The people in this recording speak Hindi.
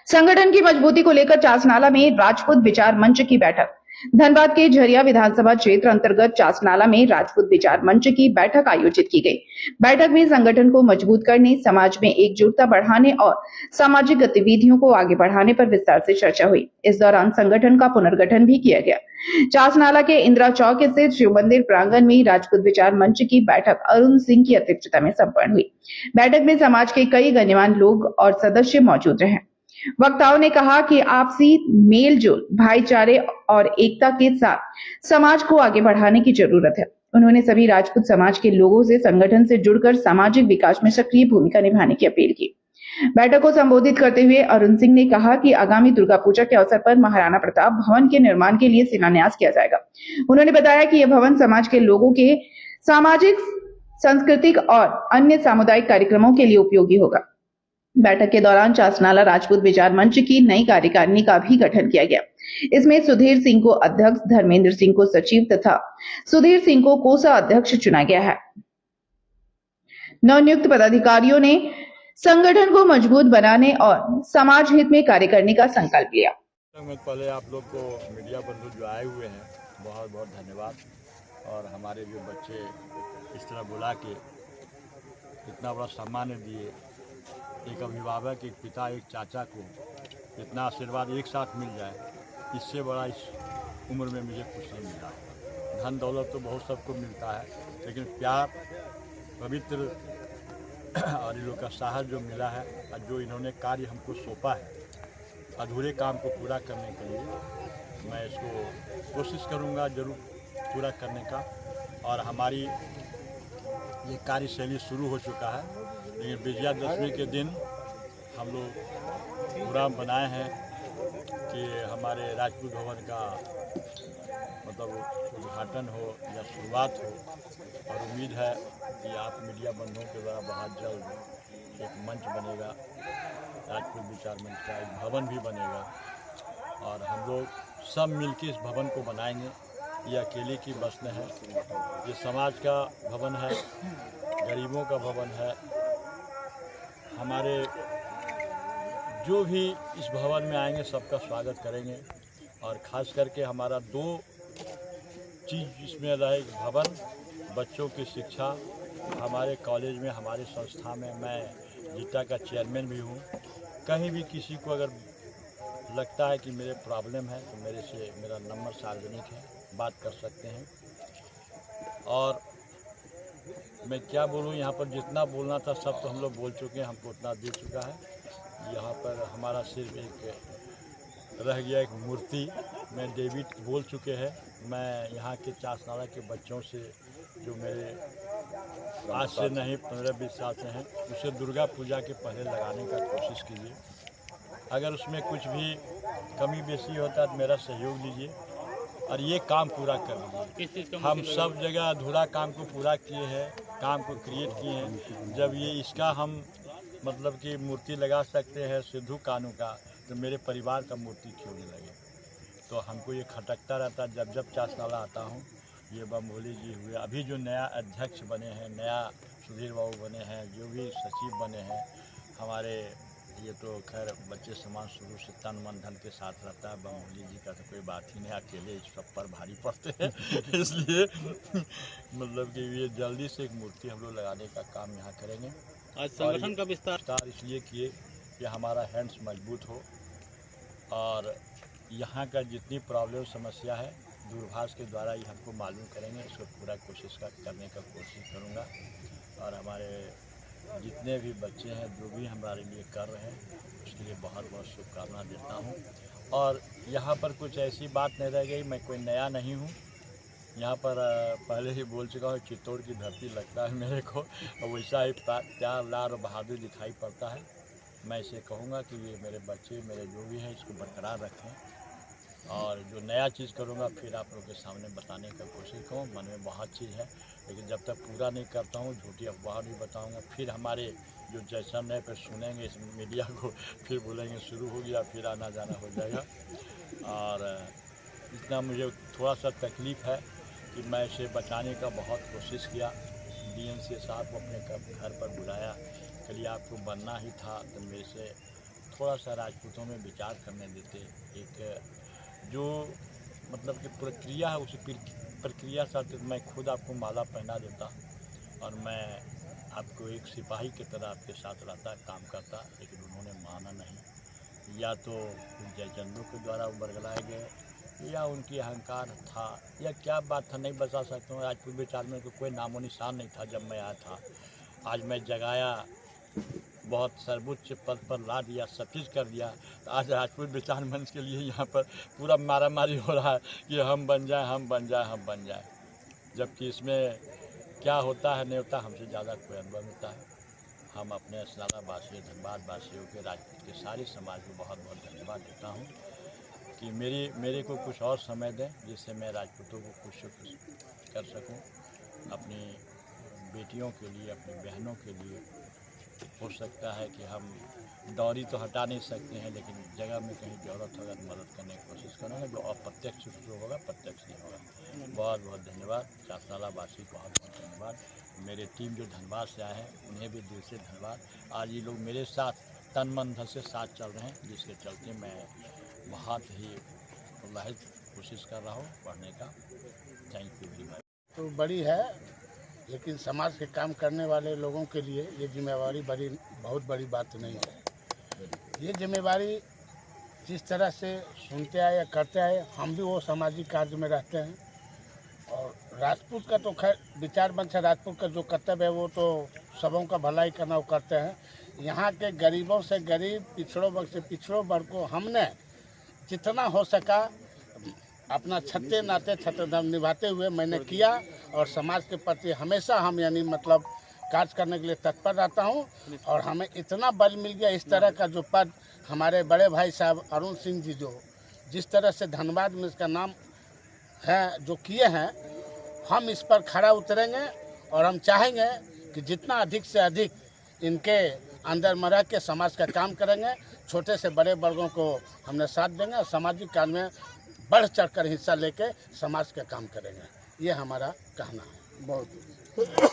संगठन की मजबूती को लेकर चासनाला में राजपूत विचार मंच की बैठक। धनबाद के झरिया विधानसभा क्षेत्र अंतर्गत चासनाला में राजपूत विचार मंच की बैठक आयोजित की गई। बैठक में संगठन को मजबूत करने, समाज में एकजुटता बढ़ाने और सामाजिक गतिविधियों को आगे बढ़ाने पर विस्तार से चर्चा हुई। इस दौरान संगठन का पुनर्गठन भी किया गया। चासनाला के इंदिरा चौक स्थित शिव मंदिर प्रांगण में राजपूत विचार मंच की बैठक अरुण सिंह की अध्यक्षता में संपन्न हुई। बैठक में समाज के कई गण्यमान्य लोग और सदस्य मौजूद रहे। वक्ताओं ने कहा कि आपसी मेलजोल, भाईचारे और एकता के साथ समाज को आगे बढ़ाने की जरूरत है। उन्होंने सभी राजपूत समाज के लोगों से संगठन से जुड़कर सामाजिक विकास में सक्रिय भूमिका निभाने की अपील की। बैठक को संबोधित करते हुए अरुण सिंह ने कहा कि आगामी दुर्गा पूजा के अवसर पर महाराणा प्रताप भवन के निर्माण के लिए शिलान्यास किया जाएगा। उन्होंने बताया कि यह भवन समाज के लोगों के सामाजिक, सांस्कृतिक और अन्य सामुदायिक कार्यक्रमों के लिए उपयोगी होगा। बैठक के दौरान चासनाला राजपूत विचार मंच की नई कार्यकारिणी का भी गठन किया गया। इसमें सुधीर सिंह को अध्यक्ष, धर्मेंद्र सिंह को सचिव तथा सुधीर सिंह को कोषा अध्यक्ष चुना गया है। नवनियुक्त पदाधिकारियों ने संगठन को मजबूत बनाने और समाज हित में कार्य करने का संकल्प लिया। पहले आप लोग को मीडिया बंधु जो आए हुए हैं, बहुत बहुत धन्यवाद। और हमारे जो बच्चे इस तरह बुला के इतना बड़ा सम्मान दिए, एक अभिभावक, एक पिता, एक चाचा को इतना आशीर्वाद एक साथ मिल जाए, इससे बड़ा इस उम्र में मुझे कुछ नहीं मिला। धन दौलत तो बहुत सबको मिलता है, लेकिन प्यार, पवित्र और इन लोग का साहस जो मिला है और जो इन्होंने कार्य हमको सौंपा है, अधूरे काम को पूरा करने के लिए मैं इसको कोशिश करूँगा जरूर पूरा करने का। और हमारी ये कार्यशैली शुरू हो चुका है, लेकिन विजयादशमी के दिन हम लोग प्रोग्राम बनाए हैं कि हमारे राजपूत भवन का मतलब उद्घाटन हो या शुरुआत हो। और उम्मीद है कि आप मीडिया बंधुओं के द्वारा बहुत जल्द एक मंच बनेगा, राजपूत विचार मंच का एक भवन भी बनेगा और हम लोग सब मिलकर इस भवन को बनाएंगे। ये अकेले की बस नहीं है, ये समाज का भवन है, गरीबों का भवन है। हमारे जो भी इस भवन में आएंगे सबका स्वागत करेंगे। और ख़ास करके हमारा दो चीज़ इसमें रहेगी, भवन, बच्चों की शिक्षा। हमारे कॉलेज में, हमारे संस्था में मैं जीता का चेयरमैन भी हूँ। कहीं भी किसी को अगर लगता है कि मेरे प्रॉब्लम है तो मेरे से मेरा नंबर सार्वजनिक है, बात कर सकते हैं। और मैं क्या बोलूँ, यहाँ पर जितना बोलना था सब तो हम लोग बोल चुके हैं, हमको उतना दे चुका है। यहाँ पर हमारा सिर्फ एक रह गया, एक मूर्ति में डेविड बोल चुके हैं। मैं यहाँ के चासनाला के बच्चों से जो मेरे आज से नहीं 15-20 साल से हैं, उसे दुर्गा पूजा के पहले लगाने का कोशिश कीजिए। अगर उसमें कुछ भी कमी बेसी होता है तो मेरा सहयोग लीजिए और ये काम पूरा कर लीजिए। हम सब जगह अधूरा काम को पूरा किए हैं, काम को क्रिएट किए हैं। जब ये इसका हम मतलब कि मूर्ति लगा सकते हैं सिद्धू कानू का, तो मेरे परिवार का मूर्ति क्यों नहीं लगे। तो हमको ये खटकता रहता है जब चासनाला आता हूँ। ये बम्भोली जी हुए, अभी जो नया अध्यक्ष बने हैं, नया सुधीर बाबू बने हैं, जो भी सचिव बने हैं हमारे, ये तो खैर बच्चे समान शुरू से तन मन धन के साथ रहता है। बम्भोली जी का तो कोई बात ही नहीं, अकेले सब पर भारी पड़ते हैं इसलिए मतलब कि ये जल्दी से एक मूर्ति हम लोग लगाने का काम यहाँ करेंगे। आज संगठन का विस्तार इसलिए किए कि हमारा हैंड्स मजबूत हो और यहाँ का जितनी प्रॉब्लम समस्या है दूरभाष के द्वारा ही हमको मालूम करेंगे, इसको पूरा करने का कोशिश करूँगा। और हमारे जितने भी बच्चे हैं जो भी हमारे लिए कर रहे हैं उसके लिए बहुत बहुत शुभकामना देता हूँ। और यहाँ पर कुछ ऐसी बात नहीं रह गई, मैं कोई नया नहीं हूँ। यहाँ पर पहले ही बोल चुका हूँ, चित्तौड़ की धरती लगता है मेरे को, और वैसा ही प्यार, लार और बहादुर दिखाई पड़ता है। मैं इसे कहूँगा कि ये मेरे बच्चे, मेरे जो भी हैं, इसको बरकरार रखें। और जो नया चीज़ करूँगा फिर आप लोगों के सामने बताने का कोशिश करूँ। मन में बहुत चीज़ है, लेकिन जब तक पूरा नहीं करता हूँ झूठी अफवाह नहीं बताऊँगा। फिर हमारे जो जैसन है फिर सुनेंगे इस मीडिया को, फिर बोलेंगे शुरू हो गया, फिर आना जाना हो जाएगा। और इतना मुझे थोड़ा सा तकलीफ़ है कि मैं इसे बचाने का बहुत कोशिश किया। DNC साहब को अपने घर पर बुलाया, कल आपको बनना ही था तो मेरे से थोड़ा सा राजपूतों में विचार करने देते। एक जो मतलब कि प्रक्रिया है उसी प्रक्रिया साथ मैं खुद आपको माला पहना देता और मैं आपको एक सिपाही की तरह आपके साथ रहता, काम करता, लेकिन उन्होंने माना नहीं। या तो जयचंदों के द्वारा बरगलाए गए या उनकी अहंकार था या क्या बात था, नहीं बता सकता हूँ। राजपूत विचार में तो कोई नामो निशान नहीं था जब मैं आया था। आज मैं जगाया, बहुत सर्वोच्च पद पर ला दिया, सब चीज़ कर दिया। तो आज राजपूत विचार मंच के लिए यहाँ पर पूरा मारामारी हो रहा है कि हम बन जाएं, हम बन जाएं, हम बन जाएं। जबकि इसमें क्या होता है नहीं होता, हमसे ज़्यादा कोई अनुभव होता है। हम अपने असनाला वासियों, धनबाद वासियों के, राजपूत के सारे समाज को बहुत बहुत धन्यवाद देता हूँ कि मेरे को कुछ और समय दें जिससे मैं राजपूतों को कुछ कर सकूँ, अपनी बेटियों के लिए, अपनी बहनों के लिए। हो सकता है कि हम दौरी तो हटा नहीं सकते हैं, लेकिन जगह में कहीं ज़रूरत होगा तो मदद करने की कोशिश करेंगे। जो अप्रत्यक्ष जो होगा प्रत्यक्ष नहीं होगा। बहुत बहुत धन्यवाद। चासनाला वासी को बहुत बहुत धन्यवाद। मेरे टीम जो धनबाद से आए हैं उन्हें भी दिल से धन्यवाद। आज ये लोग मेरे साथ तन मन धन से साथ चल रहे हैं, जिसके चलते मैं बहुत ही उत्साहित कोशिश कर रहा हूँ पढ़ने का। Thank you very much. तो बड़ी है, लेकिन समाज के काम करने वाले लोगों के लिए ये जिम्मेवारी बहुत बड़ी बात नहीं है। ये जिम्मेवारी जिस तरह से सुनते आए या करते आए, हम भी वो सामाजिक कार्य में रहते हैं। और राजपूत का तो खैर विचार मंच है, राजपूत का जो कर्तव्य है वो तो सबों का भलाई करना वो करते हैं। यहाँ के गरीबों से गरीब, पिछड़ों वर्ग से पिछड़ों वर्ग को हमने जितना हो सका अपना छत्ते नाते छत्रधर्म निभाते हुए मैंने किया। और समाज के प्रति हमेशा हम यानी मतलब कार्य करने के लिए तत्पर रहता हूँ। और हमें इतना बल मिल गया, इस तरह का जो पद हमारे बड़े भाई साहब अरुण सिंह जी जो जिस तरह से धनबाद में इसका नाम है जो किए हैं, हम इस पर खड़ा उतरेंगे और हम चाहेंगे कि जितना अधिक से अधिक इनके अंदर में रह के समाज का काम करेंगे। छोटे से बड़े वर्गों को हमने साथ देंगे और सामाजिक कार्य में बढ़ चढ़कर हिस्सा लेके समाज का काम करेंगे। ये हमारा कहना है। बहुत